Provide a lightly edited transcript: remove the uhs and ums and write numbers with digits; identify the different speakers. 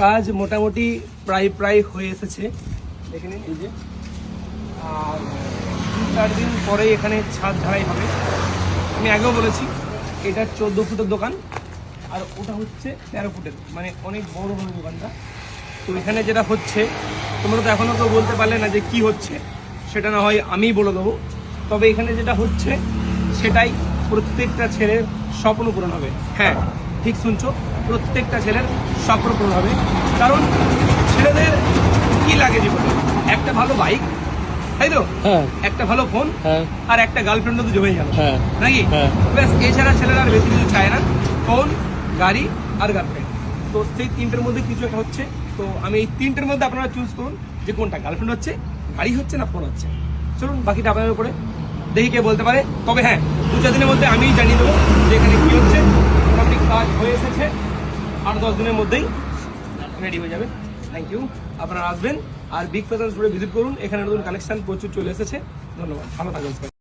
Speaker 1: কাজ মোটামুটি প্রায় হয়ে এসেছে, দেখে নিন এই যে। আর 2-4 দিন পরে এখানে ছাদ ঢালাই হবে। আমি আগেও বলেছি এটা 14 ফুটের দোকান, আর ওটা হচ্ছে 13 ফুটের, মানে অনেক বড় দোকানটা। তো এখানে যেটা হচ্ছে, তোমরা তো এখনও কেউ বলতে পারলে না যে কি হচ্ছে, সেটা না হয় আমিই বলে দেবো। তবে এখানে যেটা হচ্ছে সেটাই প্রত্যেকটা ছেলের স্বপ্ন পূরণ হবে। হ্যাঁ, ঠিক শুনছো, প্রত্যেকটা ছেলের স্বপ্ন পূরণ হবে। কারণ ছেলেদের কি লাগে জীবনে? একটা ভালো বাইক, তাই তো, একটা ভালো ফোন, আর একটা গার্লফ্রেন্ডও তো জমে গেল নাকি? ব্যাস, এছাড়া ছেলেরা আর বেশি কিছু চায় না। ফোন, গাড়ি আর গার্লফ্রেন্ড। তো সেই তিনটের মধ্যে কিছু একটা হচ্ছে। তো আমি এই তিনটের মধ্যে আপনারা চুজ করুন যে কোনটা, গার্লফ্রেন্ড হচ্ছে, গাড়ি হচ্ছে, না ফোন হচ্ছে। চলুন বাকিটা আপনাদের উপরে, দেখি কে বলতে পারে। তবে হ্যাঁ, 2-4 দিনের মধ্যে আমিই জানিয়ে দেবো যে এখানে কি হচ্ছে। মোটামুটি কাজ হয়ে এসেছে, 8-10 দিনের মধ্যেই রেডি হয়ে যাবে। থ্যাংক ইউ, আপনারা আসবেন আর বিগ ফ্যাশন স্টুডিও ভিজিট করুন। এখানে নতুন কালেকশন প্রচুর চলে এসেছে। ধন্যবাদ, ভালো থাকবেন।